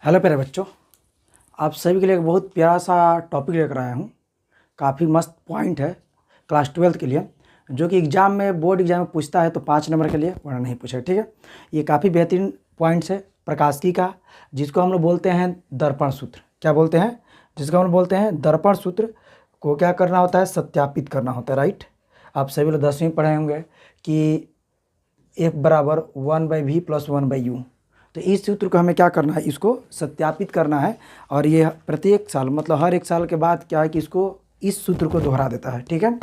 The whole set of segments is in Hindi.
हेलो प्यारे बच्चों, आप सभी के लिए एक बहुत प्यारा सा टॉपिक लेकर आया हूँ। काफ़ी मस्त पॉइंट है क्लास 12 के लिए, जो कि एग्ज़ाम में बोर्ड एग्ज़ाम में पूछता है तो 5 नंबर के लिए, वरना नहीं पूछे। ठीक है, ये काफ़ी बेहतरीन पॉइंट्स है प्रकाशिकी का, जिसको हम लोग बोलते हैं दर्पण सूत्र। क्या बोलते हैं? जिसको हम लोग बोलते हैं दर्पण सूत्र को क्या करना होता है? सत्यापित करना होता है। राइट, आप सभी लोग 10वीं पढ़े होंगे कि F बराबर 1/v + 1/u। तो इस सूत्र को हमें क्या करना है? इसको सत्यापित करना है। और ये प्रत्येक साल, मतलब हर एक साल के बाद क्या है कि इसको इस सूत्र को दोहरा देता है। ठीक है,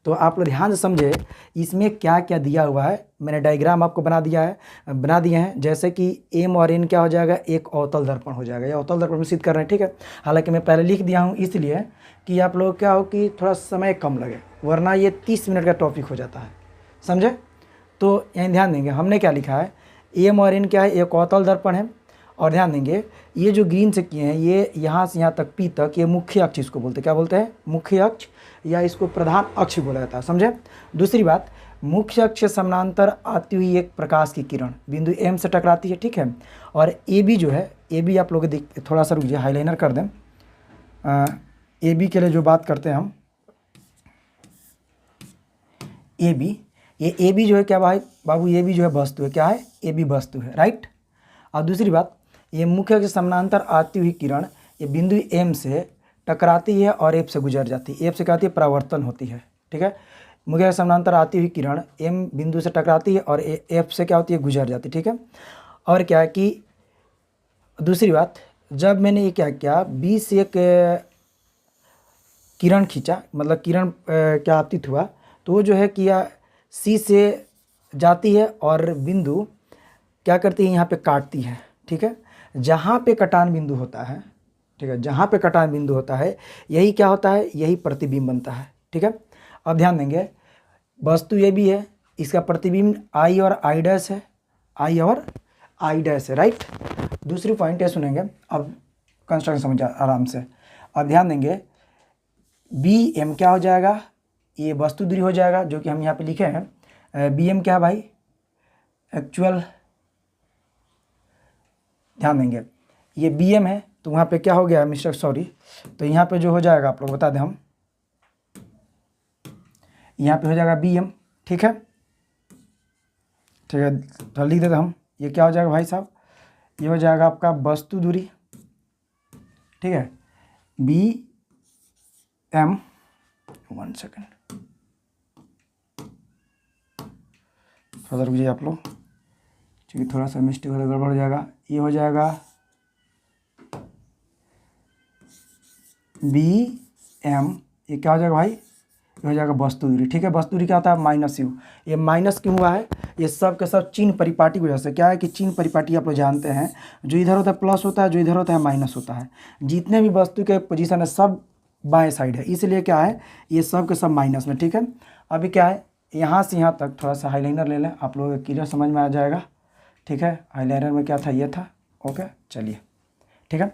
तो आप लोग ध्यान से समझे इसमें क्या क्या दिया हुआ है। मैंने डायग्राम आपको बना दिए हैं। जैसे कि M और N क्या हो जाएगा? एक अवतल दर्पण हो जाएगा। ये अवतल दर्पण में सिद्ध कर रहे हैं। ठीक है, हालांकि मैं पहले लिख दिया हूँ इसलिए कि आप लोग क्या हो कि थोड़ा समय कम लगे, वरना ये 30 मिनट का टॉपिक हो जाता है। समझे? तो यहाँ ध्यान देंगे हमने क्या लिखा है। M और N क्या है? एक अवतल दर्पण है। और ध्यान देंगे ये जो ग्रीन से किए हैं, ये यहाँ से यहाँ तक P तक, ये मुख्य अक्ष इसको बोलते हैं। क्या बोलते हैं? मुख्य अक्ष, या इसको प्रधान अक्ष बोला जाता है। समझे? दूसरी बात, मुख्य अक्ष से समानांतर आती हुई एक प्रकाश की किरण बिंदु M से टकराती है। ठीक है, और AB जो है, AB आप लोग देख, थोड़ा सा रुकिए, हाईलाइनर कर दें। AB के लिए जो बात करते हैं हम, AB, ये AB जो है क्या भाई बाबू? AB जो है वस्तु है। क्या है? AB वस्तु है। राइट, और दूसरी बात, ये मुख्य अक्ष से समानांतर आती हुई किरण ये बिंदु M से टकराती है और F से गुजर जाती है। F से क्या होती है? परावर्तन होती है। ठीक है, मुख्य अक्ष से समानांतर आती हुई किरण M बिंदु से टकराती है और F से क्या होती है? गुजर जाती है। ठीक है, और क्या है कि दूसरी बात, जब मैंने ये क्या किया, B से एक किरण खींचा, मतलब किरण क्या आपतित हुआ, तो वो जो है किया C से जाती है और बिंदु क्या करती है? यहाँ पे काटती है। ठीक है, जहाँ पे कटान बिंदु होता है, ठीक है, जहाँ पे कटान बिंदु होता है यही क्या होता है? यही प्रतिबिंब बनता है। ठीक है, अब ध्यान देंगे, वस्तु ये भी है, इसका प्रतिबिंब I और I डैश है, I और I डैश है। राइट, दूसरी पॉइंट ये सुनेंगे, अब कंस्ट्रक्शन समझ आराम से। अब ध्यान देंगे, BM क्या हो जाएगा? ये वस्तु दूरी हो जाएगा, जो कि हम यहाँ पे लिखे हैं। BM क्या है भाई? एक्चुअल, ध्यान देंगे ये BM है, तो वहाँ पे क्या हो गया मिस्टर, सॉरी, तो यहाँ पे जो हो जाएगा आप लोग बता दें हम, यहाँ पे हो जाएगा BM। ठीक है, ठीक है, तो लिख देते हम, ये क्या हो जाएगा भाई साहब? ये हो जाएगा आपका वस्तु दूरी। ठीक है, BM, 1 सेकेंड, थोड़ा रुक जाइए आप लोग, क्योंकि थोड़ा सा मिस्टेक हो गड़बड़ हो जाएगा। ये हो जाएगा BM, ये क्या हो जाएगा भाई? ये हो जाएगा वस्तु दूरी। ठीक है, वस्तु दूरी क्या होता है? -u। ये माइनस क्यों हुआ है? ये सब के सब चिन्ह परिपाटी की वजह से। क्या है कि चिन्ह परिपाटी आप लोग जानते हैं, जो इधर होता है प्लस होता है, जो इधर होता है माइनस होता है। जितने भी वस्तु के पोजीशन है सब बाएं साइड है, इसलिए क्या है, ये सब के सब माइनस में। ठीक है, अभी क्या है, यहाँ से यहाँ तक थोड़ा सा हाईलाइनर ले लें, आप लोगों को क्लियर समझ में आ जाएगा। ठीक है, हाईलाइनर में क्या था? ये था। ओके, चलिए, ठीक है,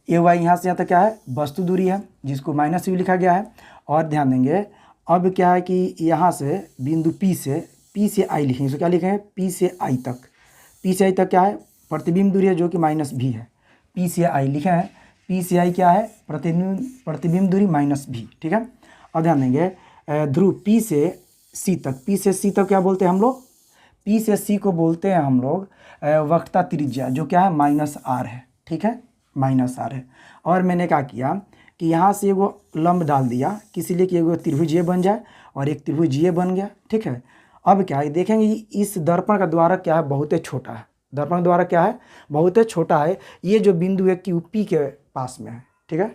ये हुआ यहाँ से यहाँ तक क्या है? वस्तु दूरी है, जिसको -u लिखा गया है। और ध्यान देंगे, अब क्या है कि यहाँ से बिंदु P से I लिखेंगे। इसको क्या लिखेंगे? P से I तक। P से I तक क्या है? प्रतिबिंब दूरी है, जो कि -v है। P से I लिखे हैं। P से I क्या है? प्रतिबिंब दूरी -v। ठीक है, अब ध्यान देंगे, ध्रुव P से C तक, P से C तक क्या बोलते हैं हम लोग? P से C को बोलते हैं हम लोग वक्रता त्रिज्या, जो क्या है? -r है। ठीक है, -r है। और मैंने क्या किया कि यहाँ से एगो लंब डाल दिया, किसी लिए कि एगो त्रिभुज ये बन जाए और एक त्रिभुज ये बन गया। ठीक है, अब क्या है, देखेंगे इस दर्पण का द्वारा क्या है? बहुत ही छोटा है। दर्पण का द्वारा क्या है? बहुत ही छोटा है। ये जो बिंदु है कि P के पास में है। ठीक है,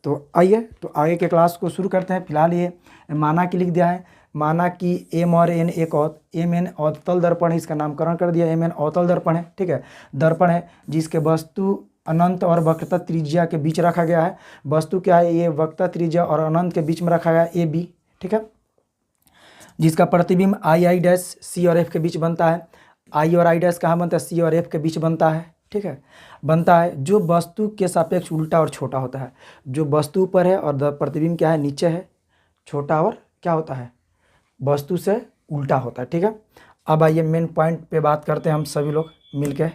तो आइए, तो आगे के क्लास को शुरू करते हैं। फिलहाल ये माना कि लिख दिया है, माना कि M और N एक MN अवतल दर्पण है, इसका नामकरण कर दिया, MN अवतल दर्पण है। ठीक है, दर्पण है जिसके वस्तु अनंत और वक्रता त्रिज्या के बीच रखा गया है। वस्तु क्या है? ये वक्रता त्रिज्या और अनंत के बीच में रखा गया है, AB। ठीक है, जिसका प्रतिबिंब I डैश C और F के बीच बनता है। I और I डैश कहाँ बनता है? C और F के बीच बनता है। ठीक है, बनता है, जो वस्तु के सापेक्ष उल्टा और छोटा होता है। जो वस्तु ऊपर है और प्रतिबिंब क्या है? नीचे है, छोटा और क्या होता है? वस्तु से उल्टा होता है। ठीक है, अब आइए मेन पॉइंट पे बात करते हैं हम सभी लोग मिल के।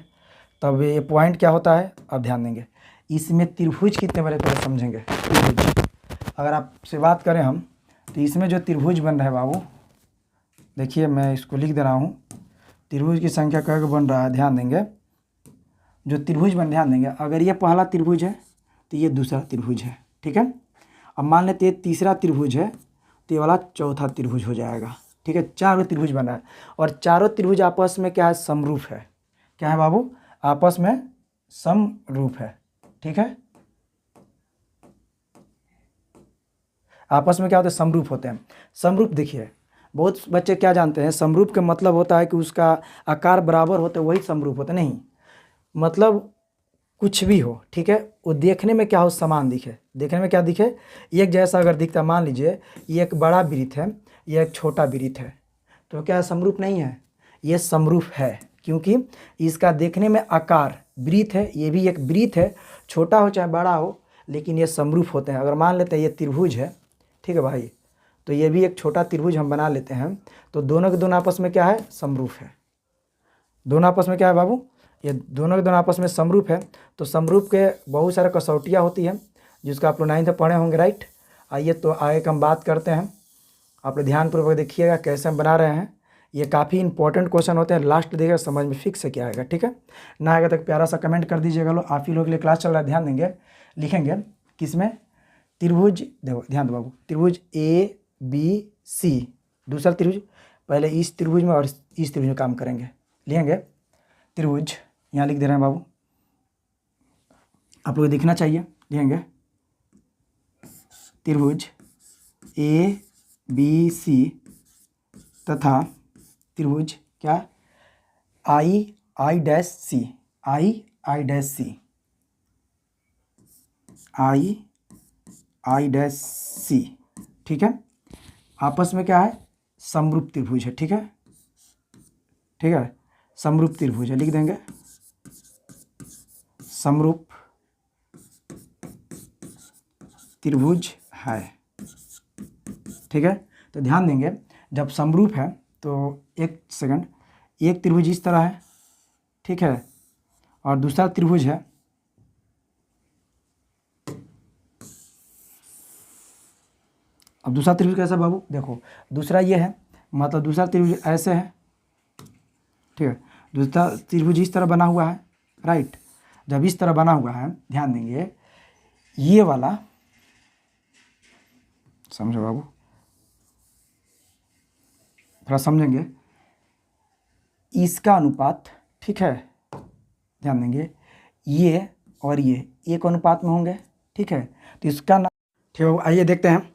तब ये पॉइंट क्या होता है, अब ध्यान देंगे। इसमें त्रिभुज कितने बने पहले समझेंगे। त्रिभुज अगर आपसे बात करें हम, तो इसमें जो त्रिभुज बन रहा है बाबू, देखिए मैं इसको लिख दे रहा हूँ। त्रिभुज की संख्या क्या बन रहा है, ध्यान देंगे। जो त्रिभुज बन, ध्यान देंगे, अगर ये पहला त्रिभुज है तो ये दूसरा त्रिभुज है, ठीक है। अब मान लेते ये तीसरा त्रिभुज है तो ये वाला चौथा त्रिभुज हो जाएगा, ठीक है। चारों त्रिभुज बना है और चारों त्रिभुज आपस में क्या है, समरूप है। क्या है बाबू, आपस में समरूप है, ठीक है। आपस में क्या होता है, समरूप होते हैं। समरूप देखिए, बहुत बच्चे क्या जानते हैं, समरूप का मतलब होता है कि उसका आकार बराबर होता है, वही समरूप होता है। नहीं, मतलब कुछ भी हो, ठीक है, वो देखने में क्या हो, समान दिखे। देखने में क्या दिखे, एक जैसा अगर दिखता, मान लीजिए ये एक बड़ा वृत्त है, ये एक छोटा वृत्त है, तो क्या समरूप नहीं है, ये समरूप है, क्योंकि इसका देखने में आकार, वृत्त है, ये भी एक वृत्त है, छोटा हो चाहे बड़ा हो, लेकिन ये समरूप होते हैं। अगर मान लेते हैं ये त्रिभुज है, ठीक है भाई, तो ये भी एक छोटा त्रिभुज हम बना लेते हैं, तो दोनों के दोनों आपस में क्या है, समरूप है। दोनों आपस में क्या है बाबू, ये दोनों के दोनों आपस में समरूप है। तो समरूप के बहुत सारे कसौटियाँ होती हैं, जिसको आप लोग 9th में पढ़े होंगे, राइट। आइए तो आगे हम बात करते हैं। आप लोग ध्यानपूर्वक देखिएगा कैसे हम बना रहे हैं। ये काफ़ी इंपॉर्टेंट क्वेश्चन होते हैं, लास्ट देखिएगा समझ में फिक्स से क्या आएगा, ठीक है ना। आएगा तो प्यारा सा कमेंट कर दीजिएगा। लो आप ही लोग के लिए क्लास चल रहा है, ध्यान देंगे। लिखेंगे किसमें, त्रिभुज, देखो ध्यान दो बाबू, त्रिभुज ABC, दूसरा त्रिभुज, पहले इस त्रिभुज में और इस त्रिभुज में काम करेंगे। लिखेंगे त्रिभुज, यहाँ लिख दे रहे हैं बाबू, आप लोग दिखना चाहिए। लिखेंगे त्रिभुज ABC तथा त्रिभुज क्या, I'(C), I'(C), ठीक है। आपस में क्या है, समरूप त्रिभुज है, ठीक है, ठीक है, समरूप त्रिभुज है। लिख देंगे समरूप त्रिभुज है, ठीक है। तो ध्यान देंगे, जब समरूप है तो एक सेकंड, एक त्रिभुज इस तरह है, ठीक है, और दूसरा त्रिभुज है, अब दूसरा त्रिभुज कैसा बाबू, देखो दूसरा ये है, मतलब दूसरा त्रिभुज ऐसे है, ठीक है। दूसरा त्रिभुज इस तरह बना हुआ है, राइट। जब इस तरह बना हुआ है, ध्यान देंगे, ये वाला, समझो बाबू, थोड़ा समझेंगे, इसका अनुपात, ठीक है, ध्यान देंगे, ये और ये एक अनुपात में होंगे, ठीक है। तो इसका ना, ठीक है बाबू, आइए देखते हैं।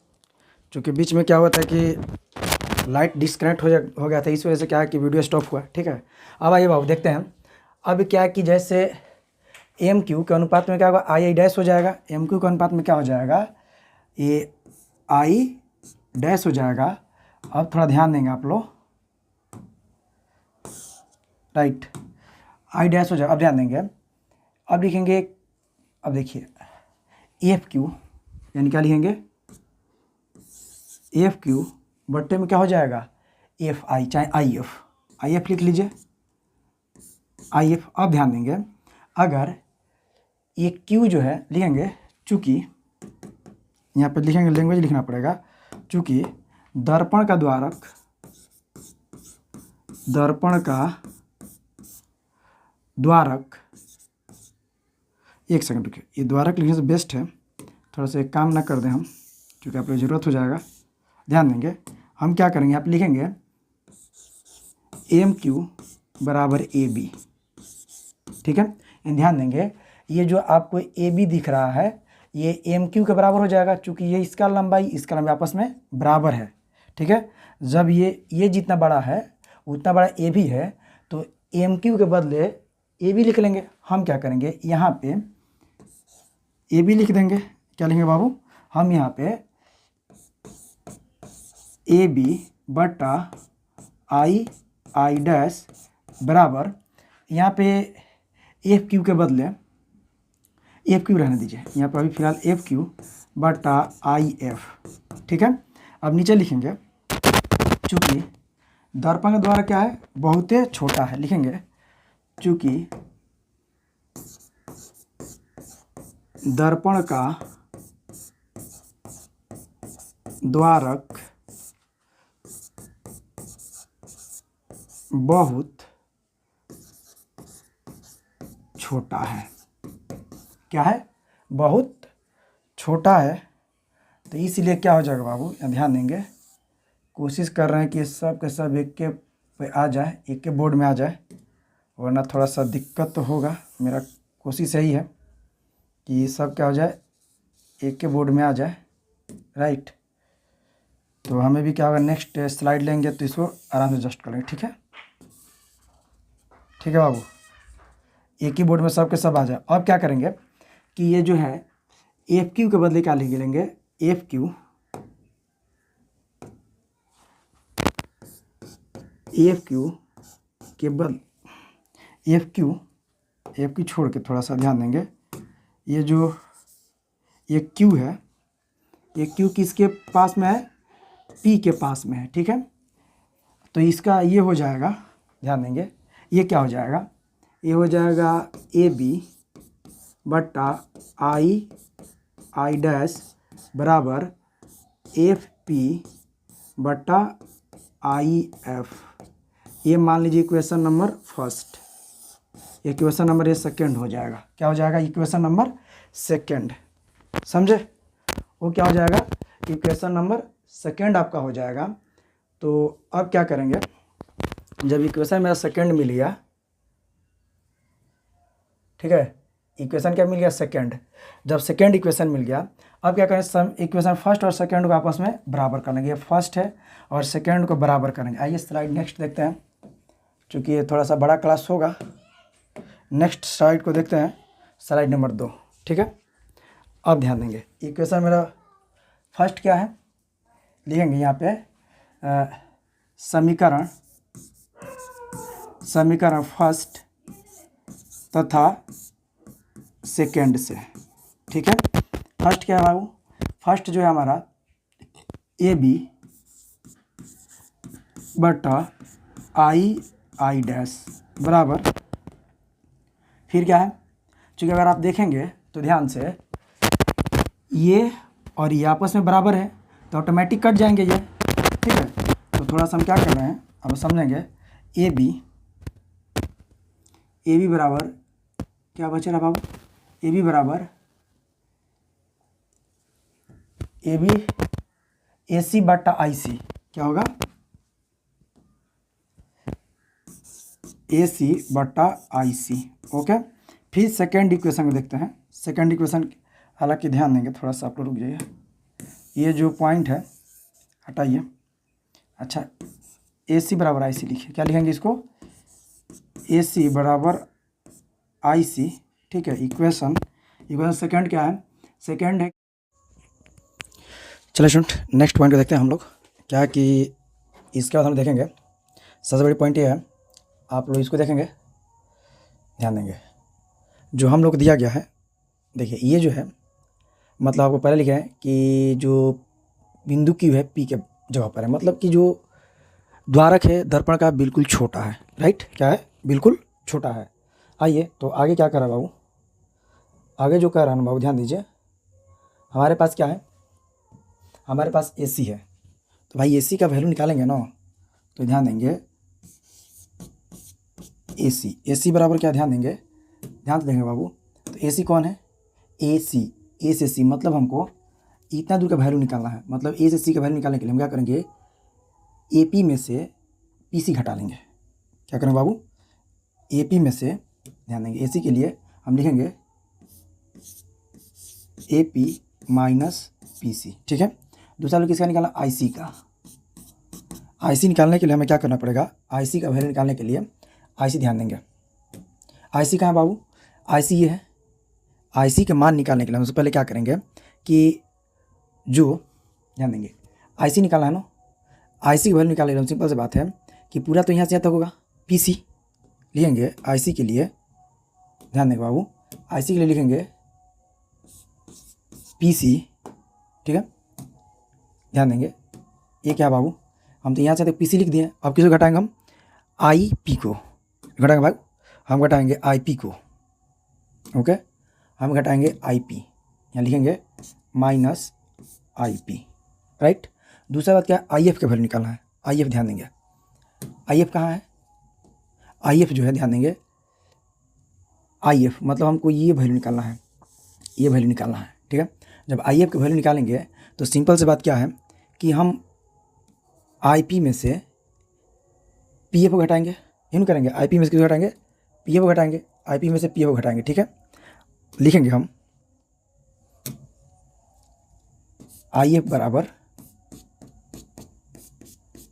चूँकि बीच में क्या हुआ था कि लाइट डिस्कनेक्ट हो गया था, इस वजह से क्या है कि वीडियो स्टॉप हुआ, ठीक है। अब आइए बाबू देखते हैं। अब क्या है कि जैसे MQ के अनुपात में क्या होगा, I' हो जाएगा। MQ के अनुपात में क्या हो जाएगा, ये I' हो जाएगा। अब थोड़ा ध्यान देंगे आप लोग, राइट, I' हो जाएगा। अब ध्यान देंगे, अब लिखेंगे, अब देखिए FQ, यानी क्या लिखेंगे, FQ बट्टे में क्या हो जाएगा, FI, चाहे IF लिख लीजिए, IF। अब ध्यान देंगे, अगर ये Q जो है, लिखेंगे, चूँकि यहाँ पर लिखेंगे, लैंग्वेज लिखना पड़ेगा, चूँकि दर्पण का द्वारक, एक सेकंड रुकिए, ये द्वारक लिखने से बेस्ट है, थोड़ा सा एक काम ना कर दें हम, क्योंकि आप लोग ज़रूरत हो जाएगा। ध्यान देंगे, हम क्या करेंगे, आप लिखेंगे MQ बराबर AB, ठीक है। ध्यान देंगे, ये जो आपको AB दिख रहा है, ये MQ के बराबर हो जाएगा, चूँकि ये इसका लंबाई आपस में बराबर है, ठीक है। जब ये जितना बड़ा है उतना बड़ा AB है, तो MQ के बदले AB लिख लेंगे। हम क्या करेंगे, यहाँ पे AB लिख देंगे। क्या लिखेंगे बाबू, हम यहाँ पे AB बटा I' बराबर, यहाँ पे FQ के बदले FQ रहने दीजिए, यहाँ पर अभी फिलहाल FQ बटा IF, ठीक है। अब नीचे लिखेंगे, चूँकि दर्पण का द्वारा क्या है, बहुत छोटा है, लिखेंगे चूँकि दर्पण का द्वारक बहुत छोटा है। क्या है? बहुत छोटा है। तो इसलिए क्या हो जाएगा बाबू, यहाँ ध्यान देंगे, कोशिश कर रहे हैं कि सब के सब एक के पे आ जाए, एक के बोर्ड में आ जाए, वरना थोड़ा सा दिक्कत तो होगा। मेरा कोशिश यही है कि सब क्या हो जाए, एक के बोर्ड में आ जाए, राइट। तो हमें भी क्या होगा, नेक्स्ट स्लाइड लेंगे तो इसको आराम से एडजस्ट करेंगे। ठीक है, ठीक है बाबू, एक ही बोर्ड में सब के सब आ जाए। अब क्या करेंगे कि ये जो है एफ क्यू के बदले क्या लिख लेंगे, एफ क्यू के बदले एफ क्यू छोड़ के थोड़ा सा ध्यान देंगे, ये जो ये क्यू है, ये क्यू किसके पास में है, पी के पास में है। ठीक है, तो इसका ये हो जाएगा, ध्यान देंगे, ये क्या हो जाएगा, ये हो जाएगा ए बी बट्टा आई डैश बराबर एफ पी बट्टा आई एफ। ये मान लीजिए equation number first, equation number ये सेकेंड हो जाएगा। क्या हो जाएगा, इक्वेशन नंबर सेकेंड, समझे? वो क्या हो जाएगा, इक्वेशन नंबर सेकेंड आपका हो जाएगा। तो अब क्या करेंगे, जब इक्वेशन मेरा सेकेंड मिल गया, ठीक है, इक्वेशन क्या मिल गया, सेकेंड। जब सेकेंड इक्वेशन मिल गया, अब क्या करें, सम इक्वेशन फर्स्ट और सेकेंड को आपस में बराबर कर लेंगे। ये फर्स्ट है और सेकेंड को बराबर करेंगे। आइए स्लाइड नेक्स्ट देखते हैं, चूँकि ये थोड़ा सा बड़ा क्लास होगा। नेक्स्ट स्लाइड को देखते हैं, स्लाइड नंबर 2। ठीक है, अब ध्यान देंगे, इक्वेशन मेरा फर्स्ट क्या है, लिखेंगे यहाँ पे समीकरण फर्स्ट तथा सेकेंड से। ठीक है, फर्स्ट क्या है बाबू, फर्स्ट जो है हमारा ए बी बटा आई डैश बराबर, फिर क्या है, चूँकि अगर आप देखेंगे तो ध्यान से, ये और ये आपस में बराबर है तो ऑटोमेटिक कट जाएंगे ये। ठीक है, तो थोड़ा सा हम क्या कर रहे हैं, अब समझेंगे, ए बी बराबर क्या बच रहा बाबू, ए बी बराबर ए सी बट्टा आई सी, क्या होगा, ए सी बट्टा आई सी। ओके, फिर सेकेंड इक्वेशन को देखते हैं। सेकेंड इक्वेशन हालांकि ध्यान देंगे, थोड़ा सा आप लोग रुक जाइए, ये जो पॉइंट है हटाइए। अच्छा, ए सी बराबर आई सी लिखिए, क्या लिखेंगे इसको, ए सी बराबर आई सी। ठीक है, इक्वेशन सेकेंड क्या है, सेकेंड है। चलिए स्टूडेंट, नेक्स्ट पॉइंट को देखते हैं हम लोग, क्या है कि इसके बाद हम देखेंगे, सबसे बड़ी पॉइंट ये है, आप लोग इसको देखेंगे, ध्यान देंगे, जो हम लोग दिया गया है, देखिए ये जो है, मतलब आपको पहले लिखा है कि जो बिंदु क्यू है पी के जगह पर है, मतलब कि जो द्वारक है दर्पण का बिल्कुल छोटा है, राइट, क्या है, बिल्कुल छोटा है। आइए, तो आगे क्या कर रहा है बाबू, आगे जो कह रहा है ना बाबू, ध्यान दीजिए, हमारे पास क्या है, हमारे पास एसी है, तो भाई एसी का वैल्यू निकालेंगे ना, तो ध्यान देंगे एसी बराबर क्या, ध्यान देंगे, ध्यान से देंगे बाबू, तो एसी कौन है, ए से सी, मतलब हमको इतना दूर का वैल्यू निकालना है। मतलब ए से सी का वैल्यू निकालने के लिए हम क्या करेंगे, ए पी में से पी सी घटा लेंगे। क्या करेंगे बाबू, ए पी में से, ध्यान देंगे, ए सी के लिए हम लिखेंगे A P minus P C. ठीक है, दूसरा लोग किसका निकालना, आई सी का। आई सी निकालने के लिए हमें क्या करना पड़ेगा, आई सी का वैल्यू निकालने के लिए आई सी, ध्यान देंगे, आई सी कहाँ है बाबू, आई सी ये है। आई सी के मान निकालने के लिए हम सबसे पहले क्या करेंगे कि जो, ध्यान देंगे, आई सी निकालना है ना, आई सी की वैल्यू निकालने के लिए सिंपल सी बात है कि पूरा तो यहाँ से यहाँ तक होगा, पी सी लिखेंगे आई सी के लिए, ध्यान देंगे बाबू, आई सी के लिए लिखेंगे पी सी। ठीक है, ध्यान देंगे, ये क्या बाबू, हम तो यहाँ से तक पी सी लिख दिए, अब किसको घटाएंगे, हम आई पी को घटाएंगे भाई, हम घटाएंगे आई पी को। ओके, हम घटाएंगे आई पी। यहाँ लिखेंगे माइनस आई पी, राइट। दूसरा बात क्या है, आई एफ का वैल्यू निकालना है। आई एफ ध्यान देंगे, आई एफ कहाँ है, आई एफ जो है ध्यान देंगे, आई एफ मतलब हमको ये वैल्यू निकालना है, ये वैल्यू निकालना है, ठीक है। जब आई एफ की वैल्यू निकालेंगे तो सिंपल सी बात क्या है कि हम आई पी में से पी एफ को घटाएंगे, इन करेंगे, आई पी में से किसको घटाएंगे, पी एफ को घटाएंगे, आई पी में से पी एफ को घटाएंगे, ठीक है। लिखेंगे हम आई एफ बराबर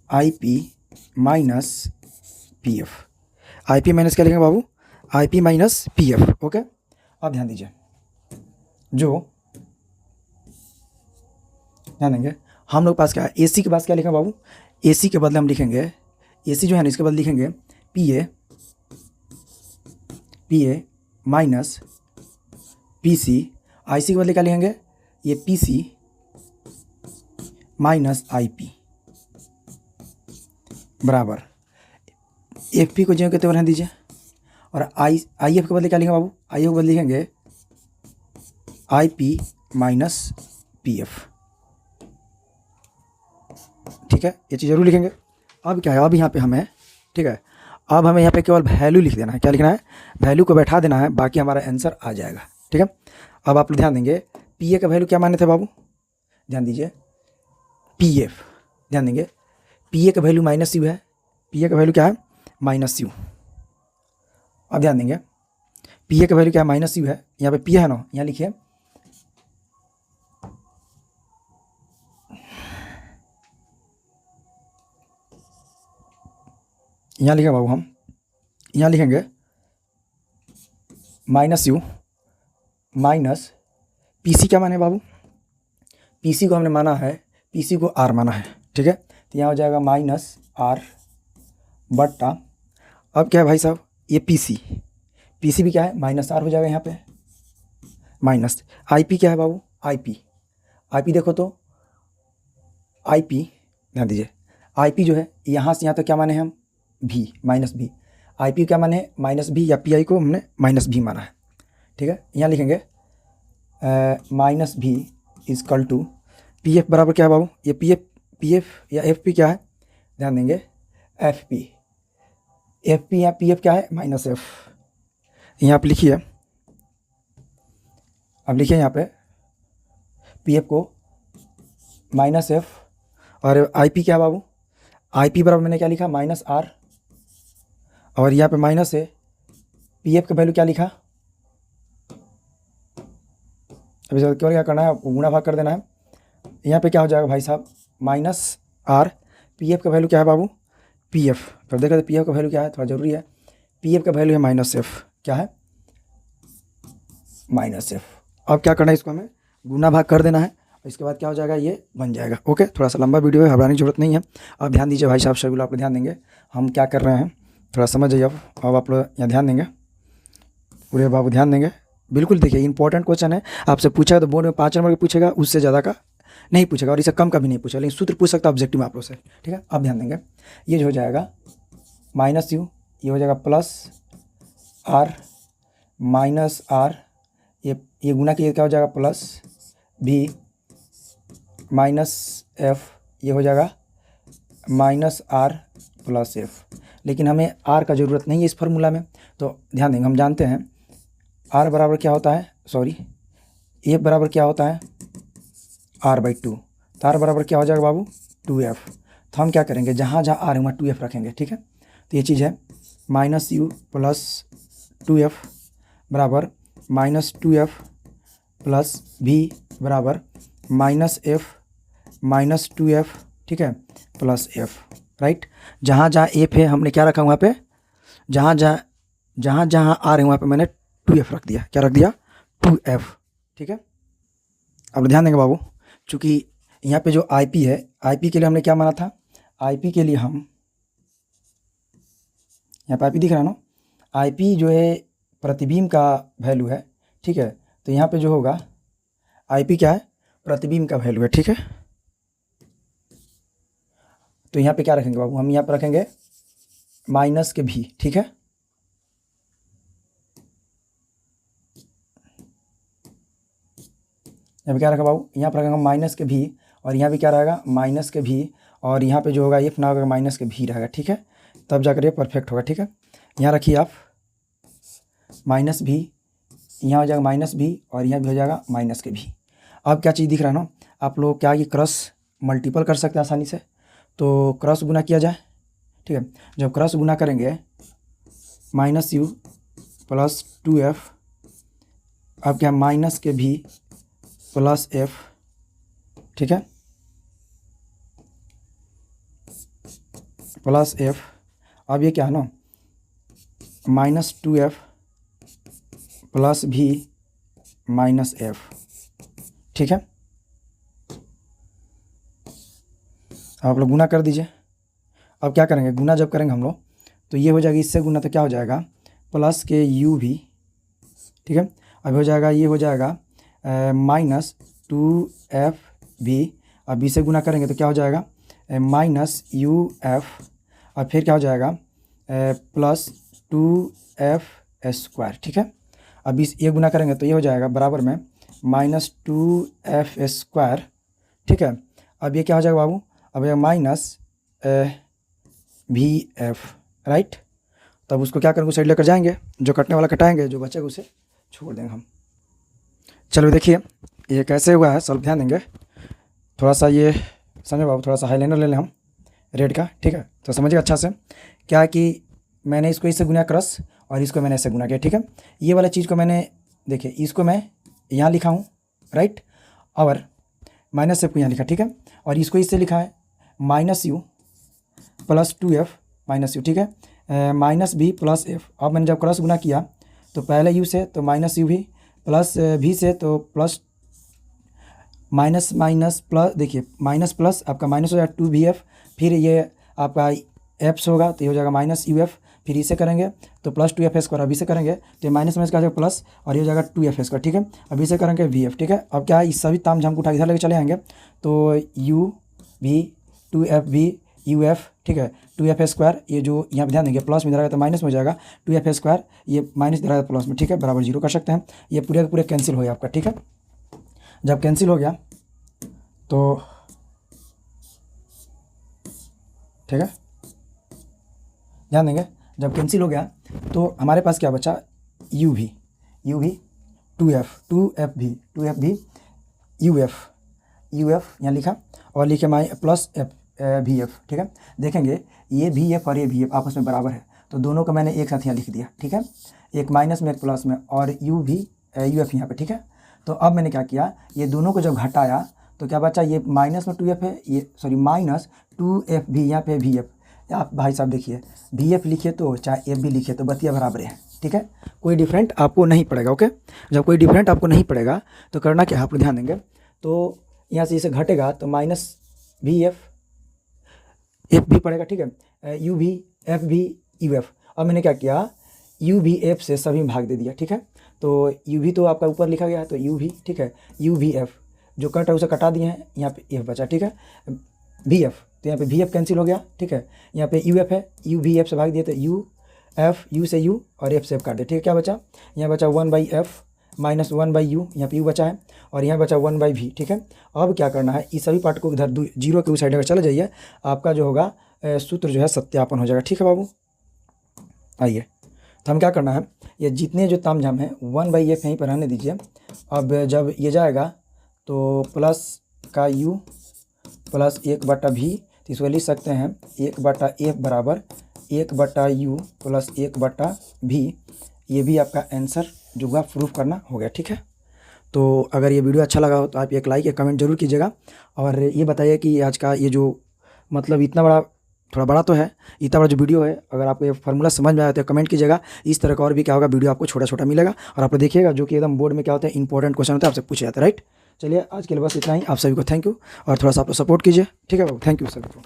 I P minus P F, I P minus क्या लिखेंगे बाबू, I P minus P F, okay. अब ध्यान दीजिए, जो ध्यान देंगे हम लोग पास क्या है, ए सी के पास क्या लिखा बाबू, ए सी के बदले हम लिखेंगे, ए सी जो है ना इसके बदले लिखेंगे P A minus P C, I C के बदले क्या लिखेंगे, ये P C minus I P बराबर एफ पी को जो कहते हैं दीजिए, और आई एफ के बदले क्या लिखेंगे बाबू, आई एफ के बदले लिखेंगे आई पी माइनस पी एफ, ठीक है। ये चीज़ जरूर लिखेंगे। अब क्या है, अब यहाँ पे हमें, ठीक है, अब हमें यहाँ पे केवल वैल्यू लिख देना है, क्या लिखना है, वैल्यू को बैठा देना है, बाकी हमारा आंसर आ जाएगा, ठीक है। अब आप लोग ध्यान देंगे, पी ए का वैल्यू क्या माने थे बाबू, ध्यान दीजिए, पी एफ, ध्यान देंगे पी ए का वैल्यू माइनस यू है, पी ए का वैल्यू क्या है, माइनस यू। अब ध्यान देंगे पी ए का वैल्यू क्या है, माइनस यू है, यहाँ पे पी है ना, यहाँ लिखिए यहाँ लिखेंगे बाबू, हम यहाँ लिखेंगे minus U minus P C, क्या माने बाबू, पी सी को हमने माना है, पी सी को आर माना है, ठीक है। तो यहाँ हो जाएगा माइनस आर बट्टा, अब क्या है भाई साहब, ये पी सी भी क्या है, माइनस आर हो जाएगा यहाँ पे, माइनस आई पी क्या है बाबू, आई पी देखो तो आई पी, ध्यान दीजिए आई पी जो है यहाँ से यहाँ तक क्या माने हैं हम, भी माइनस भी, आई पी क्या माने हैं, माइनस भी, या पी आई को हमने माइनस भी माना है, ठीक है। यहाँ लिखेंगे माइनस भी इजकल टू पी एफ बराबर क्या है बाबू, ये पी एफ या एफ पी क्या है, ध्यान देंगे एफ पी या पी एफ क्या है, माइनस एफ। यहाँ आप लिखिए, अब लिखिए यहाँ पे पी एफ को माइनस एफ, और आई पी क्या है बाबू, आई पी बराबर मैंने क्या लिखा, माइनस आर, और यहाँ पे माइनस है, पी एफ का वैल्यू क्या लिखा, अभी केवल क्या करना है, गुणा भाग कर देना है। यहाँ पे क्या हो जाएगा भाई साहब, माइनस आर, पी एफ का वैल्यू क्या है बाबू, पी एफ, फिर देखा पी एफ का वैल्यू क्या है, थोड़ा जरूरी है, पी एफ का वैल्यू है माइनस एफ, क्या है, माइनस एफ। अब क्या करना है, इसको हमें गुना भाग कर देना है, इसके बाद क्या हो जाएगा, ये बन जाएगा, ओके। थोड़ा सा लंबा वीडियो है, घबराने की जरूरत नहीं है। अब ध्यान दीजिए भाई साहब, सभी लोग आप ध्यान देंगे, हम क्या कर रहे हैं, थोड़ा समझ जाइए। अब आप लोग यहाँ ध्यान देंगे, पूरे बाबू ध्यान देंगे, बिल्कुल देखिए इंपॉर्टेंट क्वेश्चन है, आपसे पूछा है तो बोर्ड में 5 नंबर का पूछेगा, उससे ज़्यादा का नहीं पूछेगा, और इससे कम का भी नहीं पूछेगा, लेकिन सूत्र पूछ सकता है ऑब्जेक्टिव में आप लोग से, ठीक है। अब ध्यान देंगे, ये जो हो जाएगा माइनस यू, ये हो जाएगा प्लस आर माइनस आर, ये गुना किया क्या हो जाएगा, प्लस भी माइनस एफ, ये हो जाएगा माइनस आर प्लस एफ। लेकिन हमें आर का ज़रूरत नहीं है इस फार्मूला में, तो ध्यान देंगे, हम जानते हैं आर बराबर क्या होता है, सॉरी एफ बराबर क्या होता है, आर बाई टू, तो आर बराबर क्या हो जाएगा बाबू, 2f। तो हम क्या करेंगे, जहाँ जहाँ आर है वहाँ 2f रखेंगे, ठीक है। तो ये चीज़ है माइनस यू प्लस 2f बराबर माइनस 2f प्लस भी बराबर माइनस एफ माइनस 2f, ठीक है, प्लस एफ, राइट। जहाँ जहाँ एफ है हमने क्या रखा वहाँ पे, जहाँ जहाँ आर है वहाँ पे मैंने 2f रख दिया, क्या रख दिया, 2f, ठीक है। अब ध्यान देंगे बाबू, चूँकि यहाँ पे जो IP है, IP के लिए हमने क्या माना था, IP के लिए हम, यहाँ पे IP दिख रहा है ना, IP जो है प्रतिबिंब का वैल्यू है, ठीक है। तो यहाँ पे जो होगा IP क्या है, प्रतिबिंब का वैल्यू है, ठीक है। तो यहाँ पे क्या रखेंगे बाबू, हम यहाँ पे रखेंगे माइनस के भी, ठीक है। यहाँ पे क्या रखा बाबू, यहाँ पर रखेंगे माइनस के भी, और यहाँ भी क्या रहेगा माइनस के भी, और यहाँ पे जो होगा एफ ना होगा माइनस के भी रहेगा, ठीक है, तब जाकर ये परफेक्ट होगा, ठीक है। यहाँ रखिए आप माइनस भी, यहाँ हो जाएगा माइनस भी, और यहाँ भी हो जाएगा माइनस के भी। अब क्या चीज़ दिख रहा है ना, आप लोग क्या ये क्रॉस मल्टीपल कर सकते हैं आसानी से, तो क्रॉस गुना किया जाए, ठीक है। जब क्रॉस गुना करेंगे माइनस यू प्लस 2f, अब क्या माइनस के भी प्लस f, ठीक है, प्लस f। अब ये क्या है ना माइनस 2f प्लस भी माइनस f, ठीक है। आप लोग गुना कर दीजिए। अब क्या करेंगे, गुना जब करेंगे हम लोग तो ये हो जाएगा, इससे गुना तो क्या हो जाएगा प्लस के u भी, ठीक है। अब हो जाएगा, ये हो जाएगा माइनस 2f भी, अब इसे गुना करेंगे तो क्या हो जाएगा माइनस uf, और फिर क्या हो जाएगा प्लस 2f², ठीक है। अब इस ये गुना करेंगे तो ये हो जाएगा बराबर में माइनस 2f², ठीक है। अब ये क्या हो जाएगा बाबू, अब ये माइनस vf, राइट। तब उसको क्या करेंगे, साइड लेकर जाएंगे, जो कटने वाला कटाएंगे, जो बचेगा उसे छोड़ देंगे हम। चलो देखिए ये कैसे हुआ है, सब ध्यान देंगे थोड़ा सा, ये समझो बाबू, थोड़ा सा हाईलाइनर ले लें हम रेड का, ठीक है। तो समझिए अच्छा से क्या है कि मैंने इसको इससे गुना क्रॉस और इसको मैंने ऐसे गुना किया, ठीक है। ये वाला चीज़ को मैंने देखिए, इसको मैं यहाँ लिखा हूँ, राइट, और माइनस एफ को यहाँ लिखा, ठीक है, और इसको इससे लिखा है minus you plus 2f minus you, ठीक है, माइनस बी प्लस एफ। अब मैंने जब क्रॉस गुना किया तो पहले यू से तो माइनस यू भी, प्लस भी से तो प्लस माइनस माइनस प्लस, देखिए माइनस प्लस आपका माइनस हो जाएगा 2vf, फिर ये आपका एप्स होगा तो ये हो जाएगा माइनस uf, फिर इसे करेंगे तो प्लस 2f², अभी से करेंगे तो ये माइनस माइनस का जाएगा प्लस, और ये हो जाएगा 2f², ठीक है। अभी से करेंगे vf, ठीक है। अब क्या है, इस सभी ताम झाम को उठा इधर लेके चले आएंगे तो u भी 2f भी uf, ठीक है, 2f², ये जो यहाँ पे ध्यान देंगे प्लस में इधर आएगा तो माइनस में हो जाएगा 2f², ये माइनस इधर आएगा प्लस में, ठीक है, बराबर 0 कर सकते हैं। ये पूरे के पूरे कैंसिल हो गया आपका, ठीक है। जब कैंसिल हो गया तो ठीक है, ध्यान देंगे, जब कैंसिल हो गया तो हमारे पास क्या बचा, u भी 2f भी uf यहाँ लिखा, और लिखे प्लस f vf, ठीक है। देखेंगे ये vf और ये vf आपस में बराबर है, तो दोनों को मैंने एक साथ यहाँ लिख दिया, ठीक है, एक माइनस में एक प्लस में, और u भी uf यहाँ पे, ठीक है। तो अब मैंने क्या किया, ये दोनों को जब घटाया तो क्या बचा, ये माइनस में 2f है, ये सॉरी माइनस 2f भी यहाँ पे vf। आप भाई साहब देखिए vf लिखिए तो चाहे f भी लिखिए तो बतिया बराबर है, ठीक है, कोई डिफरेंट आपको नहीं पड़ेगा, ओके। जब कोई डिफरेंट आपको नहीं पड़ेगा तो करना क्या, आप ध्यान देंगे तो यहाँ से इसे घटेगा तो माइनस vf f भी पड़ेगा, ठीक है, u भी f भी uf। अब मैंने क्या किया, u भी f से सभी भाग दे दिया, ठीक है। तो u भी तो आपका ऊपर लिखा गया है तो u भी, ठीक है, u भी f जो कट है उसे कटा दिए हैं, यहाँ पे f बचा, ठीक है, vf, तो यहाँ पे vf कैंसिल हो गया, ठीक है। यहाँ पे uf है, u भी f से भाग दिए तो u से u और f से f काट दे, ठीक है। क्या बचा, यहाँ बचा 1/f माइनस 1/u, यहाँ पे u बचा है, और यहाँ बचा 1/v, ठीक है। अब क्या करना है, इस सभी पार्ट को इधर 0 के उस साइड अगर चले जाइए, आपका जो होगा सूत्र जो है सत्यापन हो जाएगा, ठीक है बाबू। आइए तो हम क्या करना है, ये जितने जो तामझाम है 1/f यहीं पर रहने दीजिए। अब जब ये जाएगा तो प्लस का u प्लस 1/v, तो इसको लिख सकते हैं 1/f बराबर 1/u प्लस 1/v। ये भी आपका आंसर जो हुआ प्रूफ करना हो गया, ठीक है। तो अगर ये वीडियो अच्छा लगा हो तो आप एक लाइक या कमेंट जरूर कीजिएगा, और ये बताइए कि आज का ये जो मतलब इतना बड़ा, थोड़ा बड़ा तो है, इतना बड़ा जो वीडियो है, अगर आपको ये फार्मूला समझ में आया तो कमेंट कीजिएगा। इस तरह का और भी क्या होगा वीडियो आपको छोटा छोटा मिलेगा, और आप देखिएगा जो कि एकदम बोर्ड में क्या होता है, इंपॉर्टेंट क्वेश्चन होता है, आपसे पूछे जाता है, राइट। चलिए आज के लिए बस इतना ही, आप सभी को थैंक यू, और थोड़ा सा आप लोग सपोर्ट कीजिए, ठीक है बाबू, थैंक यू सभी को।